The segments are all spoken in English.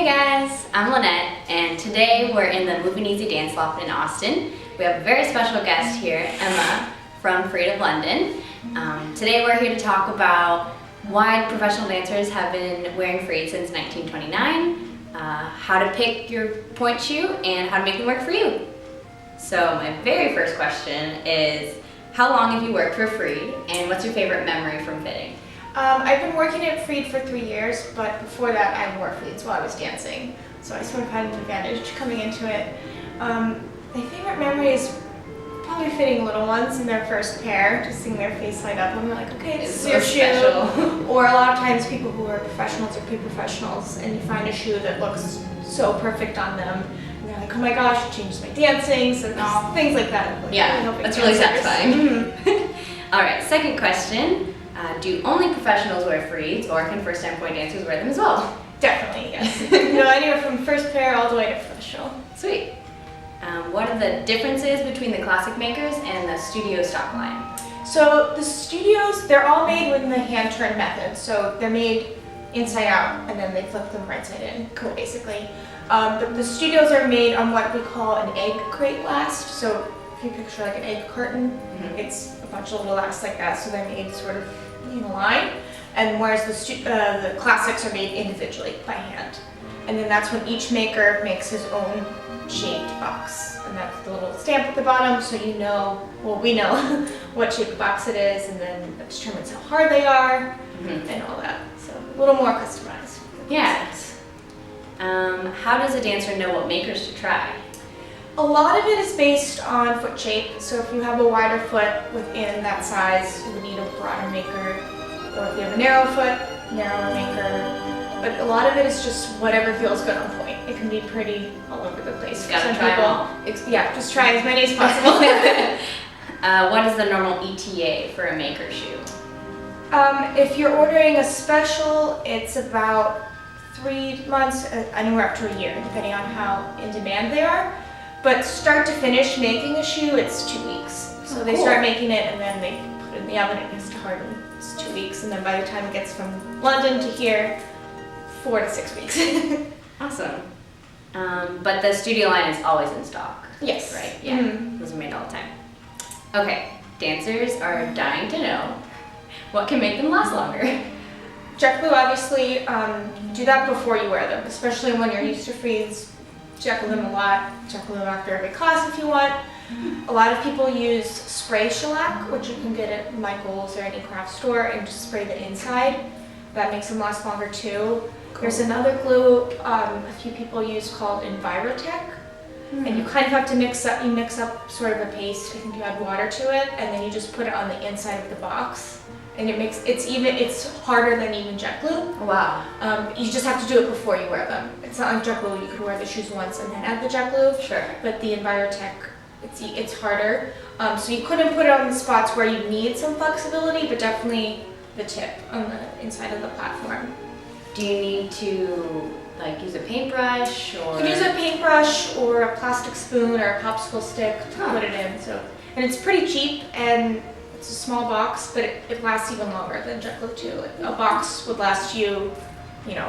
guys, I'm Lynette, and today we're in the Movin Easy Dance Loft in Austin. We have a very special guest here, Emma from Freed of London. Today we're here to talk about why professional dancers have been wearing Freed since 1929, how to pick your pointe shoe, and how to make them work for you. So my very first question is, how long have you worked for Freed, and what's your favorite memory from fitting? I've been working at Freed for 3 years, but before that I wore Freeds while I was dancing. So I sort of had an advantage coming into it. My favorite memory is probably fitting little ones in their first pair, just seeing their face light up and we're like, okay, this is your shoe. Or a lot of times people who are professionals or pre-professionals and you find a shoe that looks so perfect on them and they're like, oh my gosh, it changes my dancing, so things like that. Like, yeah, that's really satisfying. Alright, second question. Do only professionals wear Freeds, or can first-time pointe dancers wear them as well? Definitely, yes. Anywhere from first pair all the way to professional. Sweet. What are the differences between the classic makers and the studio stock line? So the studios, they're all made with the hand turn method. So they're made inside out and then they flip them right side in, basically. The studios are made on what we call an egg crate last. So if you picture like an egg carton, it's a bunch of little lasts like that. So they're made sort of in a line. And whereas the classics are made individually by hand. And then that's when each maker makes his own shaped box, and that's the little stamp at the bottom, so you know, well, we know what shaped box it is, and then that determines how hard they are and all that. So a little more customized. Yeah. How does a dancer know what makers to try? A lot of it is based on foot shape. So if you have a wider foot within that size, you would need a broader maker, or if you have a narrow foot, narrower maker. But a lot of it is just whatever feels good on point. It can be pretty all over the place. You gotta try them all. Yeah, just try as many as possible. What is the normal ETA for a maker shoe? If you're ordering a special, it's about 3 months, anywhere up to a year, depending on how in demand they are. But start to finish making a shoe, it's 2 weeks. So they start making it and then they put it in the oven, it has to harden. It's 2 weeks, and then by the time it gets from London to here, 4 to 6 weeks. Awesome. But the studio line is always in stock. Yes. Right? Yeah. Those are made all the time. Okay. Dancers are dying to know what can make them last longer. Jet glue, obviously, do that before you wear them, especially when you're used to Freeds. Jet glue them a lot. Jet glue them after every class if you want. A lot of people use spray shellac, which you can get at Michael's or any craft store, and just spray the inside. That makes them last longer too. Cool. There's another glue a few people use called Envirotech, and you kind of have to mix up sort of a paste. I think you add water to it, and then you just put it on the inside of the box, and it's harder than even jet glue. Wow. You just have to do it before you wear them. It's not like jet glue. You could wear the shoes once and then add the jet glue. Sure. But the Envirotech, it's harder. So you couldn't put it on the spots where you need some flexibility, but definitely the tip on the inside of the platform. Do you need to use a paintbrush or? You can use a paintbrush or a plastic spoon or a popsicle stick to put it in. And it's pretty cheap, and it's a small box, but it lasts even longer than jet glue too. A box would last you, 10,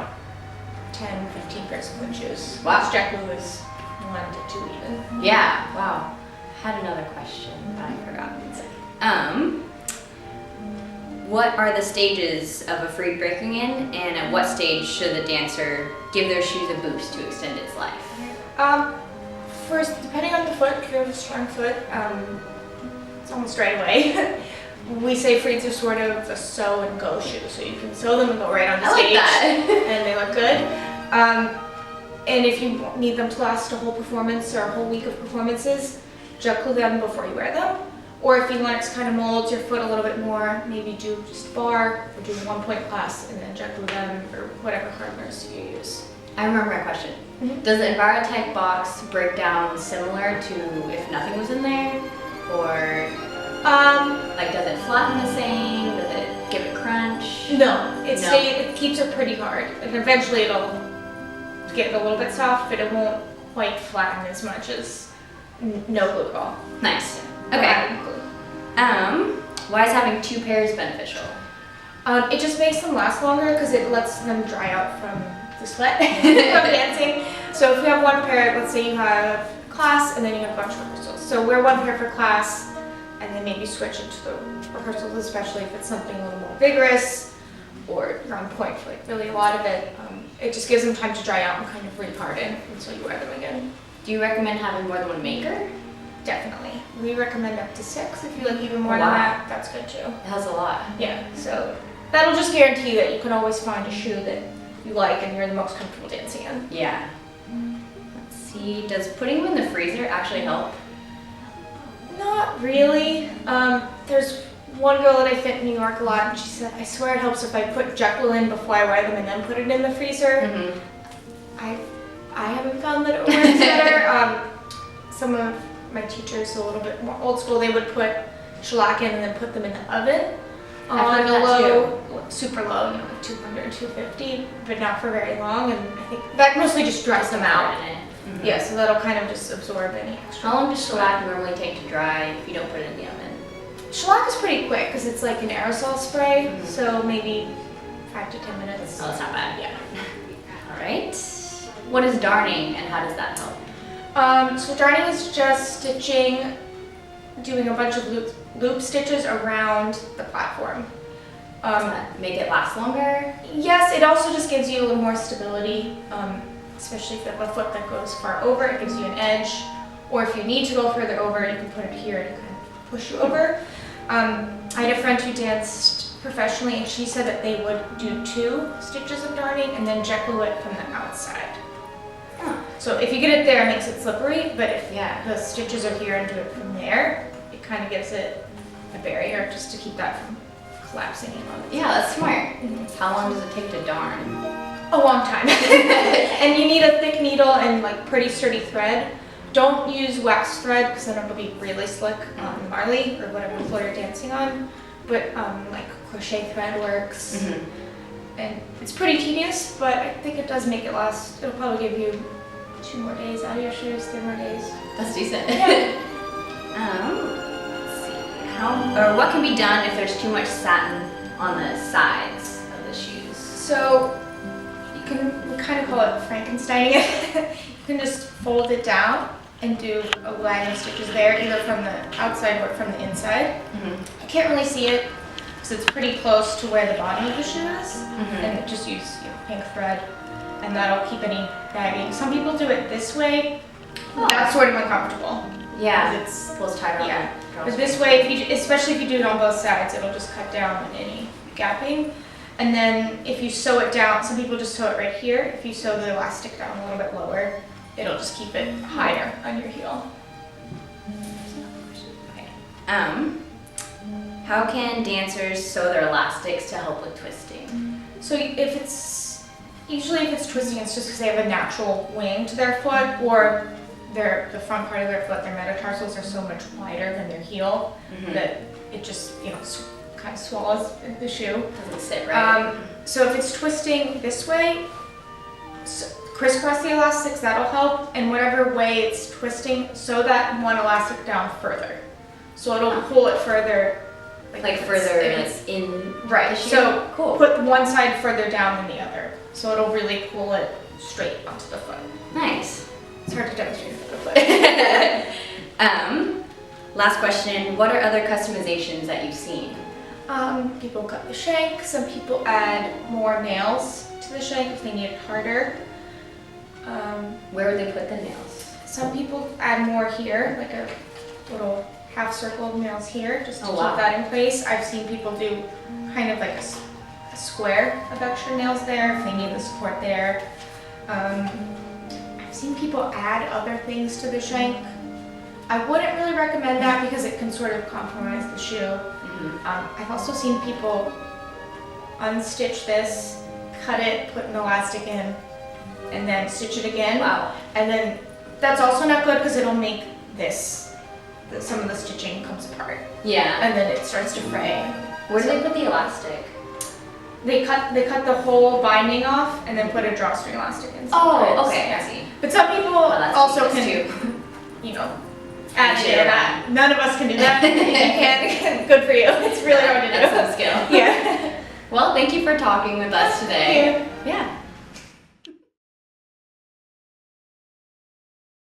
15 pairs of shoes. Wow. Jet glue is 1 to 2 even. Yeah. Wow. I had another question, but I forgot. What are the stages of a Freed breaking in, and at what stage should the dancer give their shoes a boost to extend its life? First, depending on the foot, if you have a strong foot, it's almost right away. We say Freeds are sort of a sew and go shoe, so you can sew them and go right on the stage, and they look good. And if you need them to last a whole performance or a whole week of performances, jet glue them before you wear them. Or if you want to kind of mold your foot a little bit more, maybe do just bar or do a 1 point class and then jet glue them or whatever hardeners you use. I remember my question. Does the Envirotech box break down similar to if nothing was in there? Or does it flatten the same? Does it give it crunch? No, it keeps it pretty hard. And eventually it'll get a little bit soft, but it won't quite flatten as much as no glue at all. Nice. Okay. Why is having 2 pairs beneficial? It just makes them last longer because it lets them dry out from the sweat from dancing. So if you have one pair, let's say you have class and then you have a bunch of rehearsals. So wear one pair for class and then maybe switch into the rehearsals, especially if it's something a little more vigorous or you're on point for like really a lot of it. It just gives them time to dry out and kind of reharden until you wear them again. Do you recommend having more than one maker? Definitely. We recommend up to 6. If you like even more than that, that's good too. It has a lot. Yeah, so that'll just guarantee that you can always find a shoe that you like and you're the most comfortable dancing in. Yeah. Let's see, does putting them in the freezer actually help? Not really. There's one girl that I fit in New York a lot, and she said, I swear it helps if I put Jekyll in before I wear them and then put it in the freezer. Mm-hmm. I haven't found that it works better. Some of my teachers, a little bit more old school, they would put shellac in and then put them in the oven on a low, super low, you know, like 200, 250, but not for very long. And I think that mostly just dries them out. Mm-hmm. Yeah, so that'll kind of just absorb any extra. How long does shellac normally take to dry if you don't put it in the oven? Shellac is pretty quick because it's like an aerosol spray, so maybe 5 to 10 minutes. Oh, that's not bad. Yeah. All right. What is darning and how does that help? So darning is just stitching, doing a bunch of loop stitches around the platform. Does that make it last longer? Yes, it also just gives you a little more stability, especially if you have a foot that goes far over, it gives you an edge. Or if you need to go further over, you can put it here to kind of push you over. I had a friend who danced professionally and she said that they would do 2 stitches of darning and then Jekyll it from the outside. So if you get it there, it makes it slippery, but if the stitches are here and do it from there, it kind of gives it a barrier just to keep that from collapsing in on it. Yeah, that's smart. Mm-hmm. How long does it take to darn? A long time. And you need a thick needle and like pretty sturdy thread. Don't use wax thread because then it'll be really slick on the marley or whatever floor you're dancing on. But like crochet thread works. Mm-hmm. And it's pretty tedious, but I think it does make it last. It'll probably give you 2 more days out of your shoes, 3 more days. That's decent. Yeah. Let's see. What can be done if there's too much satin on the sides of the shoes? So we kind of call it Frankensteining it. You can just fold it down and do a line of stitches there, either from the outside or from the inside. Mm-hmm. You can't really see it because it's pretty close to where the bottom of the shoe is, and just use pink thread, and that'll keep any bagging. Some people do it this way. That's sort of uncomfortable. Yeah, It's pulls tighter. yeah. But this way, especially if you do it on both sides, it'll just cut down on any gapping. And then if you sew it down, some people just sew it right here. If you sew the elastic down a little bit lower, it'll just keep it higher on your heel. Okay. How can dancers sew their elastics to help with twisting? So usually if it's twisting, it's just because they have a natural wing to their foot, or the front part of their foot, their metatarsals are so much wider than their heel that it just, kind of swallows the shoe. Doesn't sit right. So if it's twisting this way, crisscross the elastics, that'll help. And whatever way it's twisting, sew that one elastic down further. So it'll pull it further. Like further in right. the shoe? So cool. Put one side further down than the other. So it'll really pull it straight onto the foot. Nice. It's hard to demonstrate with the foot. Last question, what are other customizations that you've seen? People cut the shank. Some people add more nails to the shank if they need it harder. Where would they put the nails? Some people add more here, like a little half circle of nails here, just to keep wow. that in place. I've seen people do kind of like a square of extra nails there if they need the support there. I've seen people add other things to the shank. I wouldn't really recommend that because it can sort of compromise the shoe. I've also seen people unstitch this, cut it, put an elastic in, and then stitch it again. Wow. And then that's also not good because it'll make some of the stitching comes apart. Yeah. And then it starts to fray. Where do they put the elastic? They cut the whole binding off and then put a drawstring elastic in. Oh, okay, I see. But some people also can, add to that. None of us can do that. You can. Good for you. It's really hard to do. That's some skill. Yeah. Well, thank you for talking with us today. Thank you. Yeah.